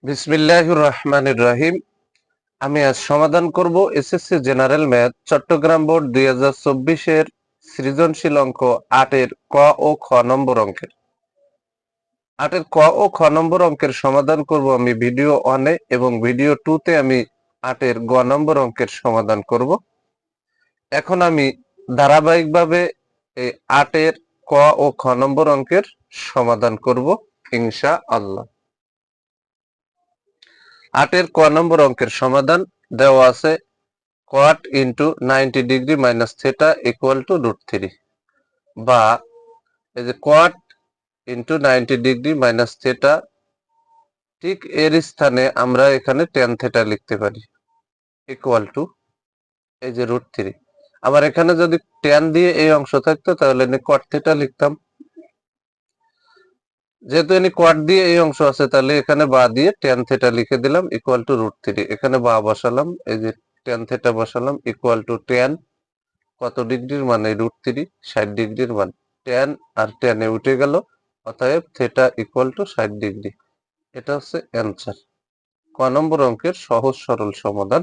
বিসমিল্লাহির রহমানির রহিম। আমি আজ সমাধান করব SSC general math Chattogram board 2024 এর সৃজনশীল অঙ্ক 8 এর ক ও খ নম্বর অঙ্কের। 8 এর ক ও খ নম্বর অঙ্কের সমাধান করব আমি ভিডিও 1 এ, এবং ভিডিও 2 তে আমি 8 এর গ নম্বর অঙ্কের সমাধান করব। এখন আমি ধারাবাহিকভাবে এই 8 এর ক ও খ নম্বর অঙ্কের সমাধান করব ইনশাআল্লাহ। 8 এর ক নম্বর অঙ্কের সমাধান দেওয়া আছে cot into 90 degree minus theta equal to √3, বা এই যে cot into 90 degree minus theta, ঠিক এর স্থানে আমরা এখানে tan থিটা লিখতে পারি ইকুয়াল টু এই যে √3। আবার এখানে যদি tan দিয়ে এই অংশ থাকতো তাহলে cot থিটা লিখতাম। যেহেতু এখানে cot দিয়ে এই অংশ আছে তাহলে এখানে বা দিয়ে tan থিটা লিখে দিলাম ইকুয়াল টু √3। এখানে বা বসালাম, এই যে tan থিটা বসালাম ইকুয়াল টু tan কত ডিগ্রির মান, এই √3 60 ডিগ্রির মান। tan আর tan এ উঠে গেল, অতএব থিটা ইকুয়াল টু 60 ডিগ্রি। এটা হচ্ছে অ্যান্সার, ক নম্বর অঙ্কের সহজ সরল সমাধান।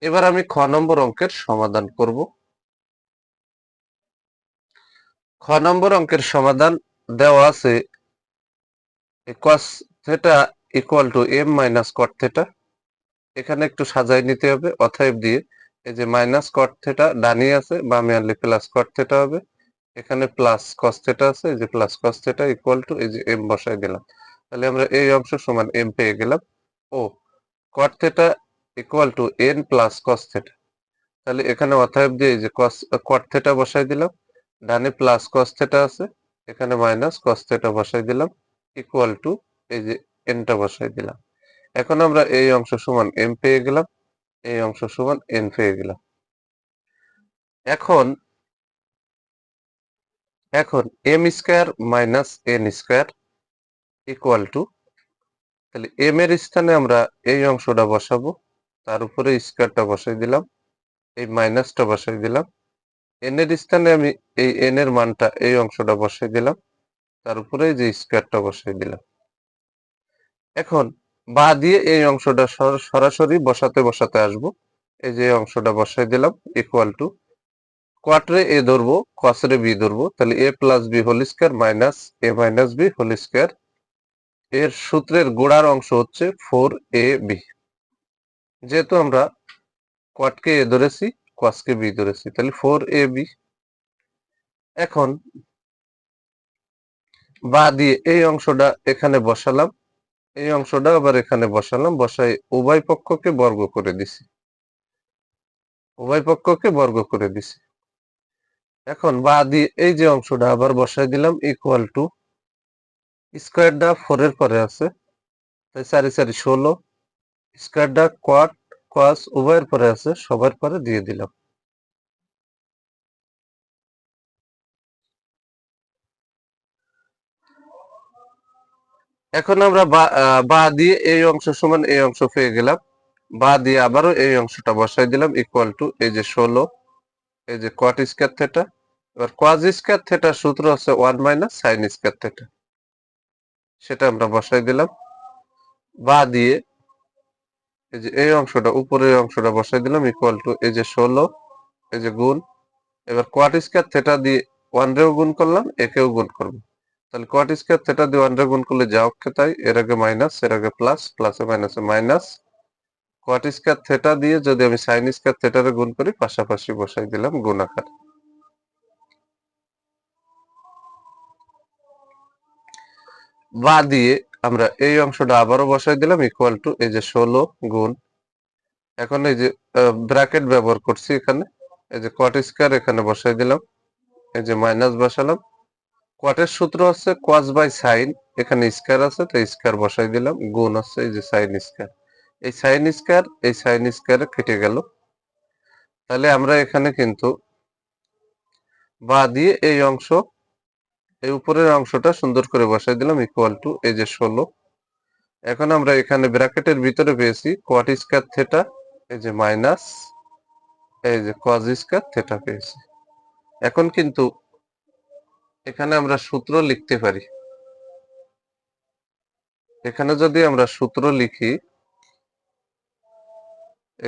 এবার আমি খ নম্বর অঙ্কের সমাধান করব। খ নম্বর অঙ্কের সমাধান দেওয়া আছে cos theta equal to m minus cot theta. এখানে একটু সাজাই নিতে হবে, অতএব দিয়ে এই যে মাইনাস cot থিটা ডানি আছে, বামে আনলে প্লাস cot থিটা হবে। এখানে প্লাস cos থিটা আছে, এই যে plus cos theta equal to এই যে m বসাই দিলাম। তাহলে আমরা এই অংশ সমান m পেয়ে গেলাম। ও cot theta equal to n plus cos theta. তাহলে এখানে অতএব দিয়ে এই যে cot থিটা বসাই দিলাম, ডানে প্লাস cos থিটা আছে, এখানে মাইনাস cos থিটা বসাই দিলাম ইকুয়াল টু এই যে n টা বসাই দিলাম। এখন আমরা এই অংশ সমান m পেয়ে গেলাম, এই অংশ সমান n পেয়ে গেলাম। এখন এখন m square minus n square equal to, তাহলে m এর স্থানে আমরা এই অংশটা বসাবো, তার উপরে স্কয়ারটা বসাই দিলাম, এই মাইনাসটা বসাই দিলাম। n এর স্থানে আমি এই n এর মানটা এই অংশটা বসাই দিলাম, তার উপরে এই যে স্কয়ারটা বসাই দিলাম। এখন বা দিয়ে এই অংশটা সরাসরি বসাতে বসাতে আসবো, এই যে অংশটা বসাই দিলাম ইকুয়াল টু কোয়ার্টারে এ ধরবো, কসরে বি ধরবো, তাহলে a plus B whole square minus a minus B whole square. এর সূত্রের গোড়ার অংশ হচ্ছে 4ab। যেহেতু আমরা কটকে এ ধরেছি, কসকে বি ধরেছি, তাহলে 4ab। এখন বা দিয়ে এই অংশটা এখানে বসালাম, এই অংশটা আবার এখানে বসালাম, বসাই উভয় পক্ষকে বর্গ করে দিছি, উভয় পক্ষকে বর্গ করে দিছি। এখন বা দিয়ে এই যে অংশটা আবার বসাই দিলাম ইকুয়াল টু স্কয়ারটা 4 এর পরে আছে, তাই 4 4 16, স্কয়ারটা কোয়াট কস উভয়ের পরে আছে, সবার পরে দিয়ে দিলাম। এখন আমরা বা দিয়ে এই অংশ সমান এই অংশ পেয়ে গেলাম, বা দিয়ে আবারও এই অংশটা বসাই দিলাম ইকুয়াল টু এই যে 16, এই যে কট স্কয়ার থিটা। এবার কস স্কয়ার থিটার সূত্র আছে 1 মাইনাস সাইন স্কয়ার থিটা, সেটা আমরা বসাই দিলাম। বা দিয়ে এই যে এই অংশটা উপরের অংশটা বসাই দিলাম ইকুয়াল টু এই যে 16, এই যে গুণ। এবার কোয়াট স্কয়ার থিটা দিয়ে 1 রেও গুণ করলাম, একেও গুণ করব। তাহলে কোয়াট স্কয়ার থিটা দিয়ে 1 রে গুণ করলে যা অক্ষে তাই, এর আগে মাইনাস এর আগে প্লাস, প্লাসে মাইনাসে মাইনাস। কোয়াট স্কয়ার থিটা দিয়ে যদি আমি সাইন স্কয়ার থিটারে গুণ করি, পাশাপাশি বসাই দিলাম গুণ আকার। বা দিয়ে আমরা এই অংশটা আবারও বসাই দিলাম ইকুয়াল টু এই যে 16 গুণ। এখন এই যে ব্র্যাকেট ব্যবহার করছি এখানে, এই যে কোয়াট স্কয়ার এখানে বসাই দিলাম, এই যে মাইনাস বসালাম। কোয়াটের সূত্র হচ্ছে কস বাই সাইন, এখানে স্কয়ার আছে তাই স্কয়ার বসাই দিলাম, গুণ হচ্ছে এই যে সাইন স্কয়ার। এই সাইন স্কয়ার এই সাইন স্কয়ারে কেটে গেল। তাহলে আমরা এখানে কিন্তু বা দিয়ে এই অংশ এই উপরের অংশটা সুন্দর করে বসাই দিলাম ইকুয়াল টু এই যে 16। এখন আমরা এখানে ব্র্যাকেটের ভিতরে পেয়েছি কোয়াট স্কয়ার থিটা, এই যে মাইনাস এই যে কস স্কয়ার থিটা পেয়েছি। এখন কিন্তু এখানে আমরা সূত্র লিখতে পারি। এখানে যদি আমরা সূত্র লিখি,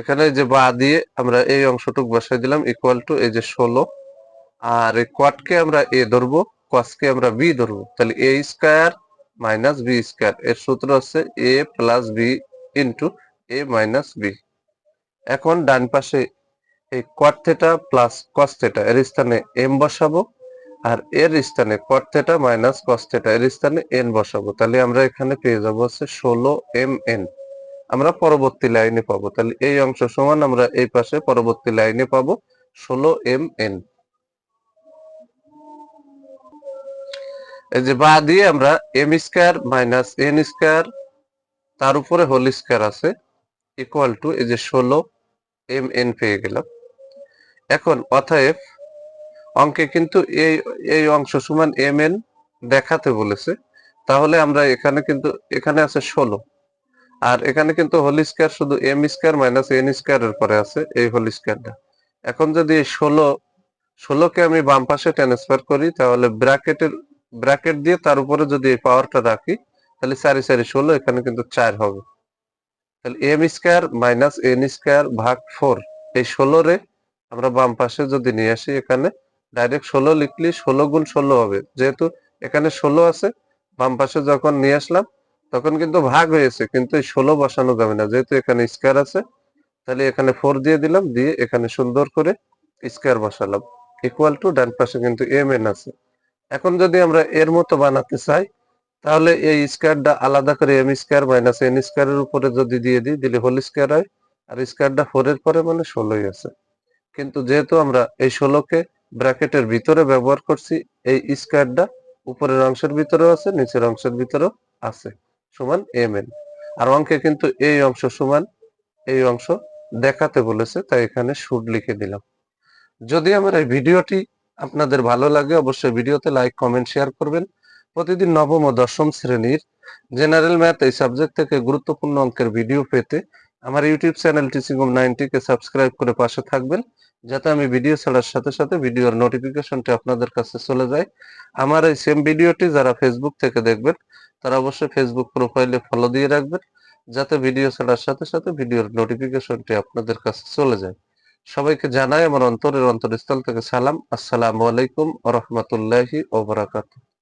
এখানে যে বা দিয়ে আমরা এই অংশটুক বসাই দিলাম ইকুয়াল টু এই যে 16, আর এই কোয়াটকে আমরা এ ধরবো, কসকে আমরা বি ধরবো, তাহলে এ স্কয়ার মাইনাস বি স্কয়ার, এর সূত্র হচ্ছে এ প্লাস বি ইন্টু এ মাইনাস বি। এখন ডান পাশে এই কট থেটা প্লাস কস থেটা এর স্থানে এম বসাবো, আর এর স্থানে কট থেটা মাইনাস কস থেটা এর স্থানে এন বসাবো, তাহলে আমরা এখানে পেয়ে যাবো হচ্ছে 16 mn। আমরা পরবর্তী লাইনে পাবো, তাহলে এই অংশ সমান আমরা এই পাশে পরবর্তী লাইনে পাবো 16 mn। এই যে বা দিয়ে আমরা M square minus N square তার উপরে হোল স্কয়ার আছে ইকুয়াল টু এই যে 16 mn পেয়ে গেলাম। এখন অতএব অঙ্কে কিন্তু এই এই অংশ সমান mn দেখাতে বলেছে, তাহলে আমরা এখানে কিন্তু এখানে আছে 16, আর এখানে কিন্তু হোল স্কয়ার শুধু M square minus N square এর পরে আছে এই হোল স্কয়ারটা। এখন যদি এই 16কে আমি বাম পাশে ট্রান্সফার করি, তাহলে ব্র্যাকেট দিয়ে তার উপরে যদি এই পাওয়ারটা রাখি, তাহলে 4 4 16, এখানে কিন্তু 4 হবে। তাহলে M square minus N square ভাগ 4, এই 16 রে আমরা বাম পাশে যদি নিয়ে আসি, এখানে ডাইরেক্ট 16 লিখলে 16 গুণ 16 হবে, যেহেতু এখানে 16 আছে, বাম পাশে যখন নিয়ে আসলাম তখন কিন্তু ভাগ হয়েছে, কিন্তু এই 16 বসানো যাবে না, যেহেতু এখানে স্কয়ার আছে। তাহলে এখানে 4 দিয়ে দিলাম, দিয়ে এখানে সুন্দর করে স্কয়ার বসালাম ইকুয়াল টু ডান পাশে কিন্তু mn আছে। এখন যদি আমরা এর মতো বানাতে চাই, তাহলে এই স্কয়ারটা আলাদা করে এম স্কয়ার মাইনাস এন স্কয়ারের উপরে যদি দিয়ে দিই, দিলে হোল স্কয়ার হয়, আর স্কয়ারটা 4 এর পরে মানে 16ই আছে। কিন্তু যেহেতু আমরা এই 16কে ব্র্যাকেটের ভিতরে ব্যবহার করছি, এই স্কয়ারটা উপরের অংশের ভিতরেও আছে, নিচের অংশের ভিতরেও আছে, সমান mn। আর অঙ্কে কিন্তু এই অংশ সমান এই অংশ দেখাতে বলেছে, তাই এখানে শুড লিখে দিলাম। যদি আমার এই ভিডিওটি আপনাদের ভালো লাগে, অবশ্যই ভিডিওতে লাইক কমেন্ট শেয়ার করবেন। প্রতিদিন নবম ও দশম শ্রেণীর জেনারেল ম্যাথ এই সাবজেক্ট থেকে গুরুত্বপূর্ণ অঙ্কের ভিডিও পেতে আমার ইউটিউব চ্যানেল টিচিং হোম 90 কে সাবস্ক্রাইব করে পাশে থাকবেন, যাতে আমি ভিডিও ছাড়ার সাথে সাথে ভিডিওর নোটিফিকেশনটি আপনাদের কাছে চলে যায়। আমার এই সেম ভিডিওটি যারা ফেসবুক থেকে দেখবেন, তারা অবশ্যই ফেসবুক প্রোফাইলে ফলো দিয়ে রাখবেন, যাতে ভিডিও ছাড়ার সাথে সাথে ভিডিওর নোটিফিকেশনটি আপনাদের কাছে চলে যায়। সবাইকে জানাই আমার অন্তরের অন্তরস্থল থেকে সালাম। আসসালামু আলাইকুম ওয়া রাহমাতুল্লাহি ওয়া বারাকাতুহু।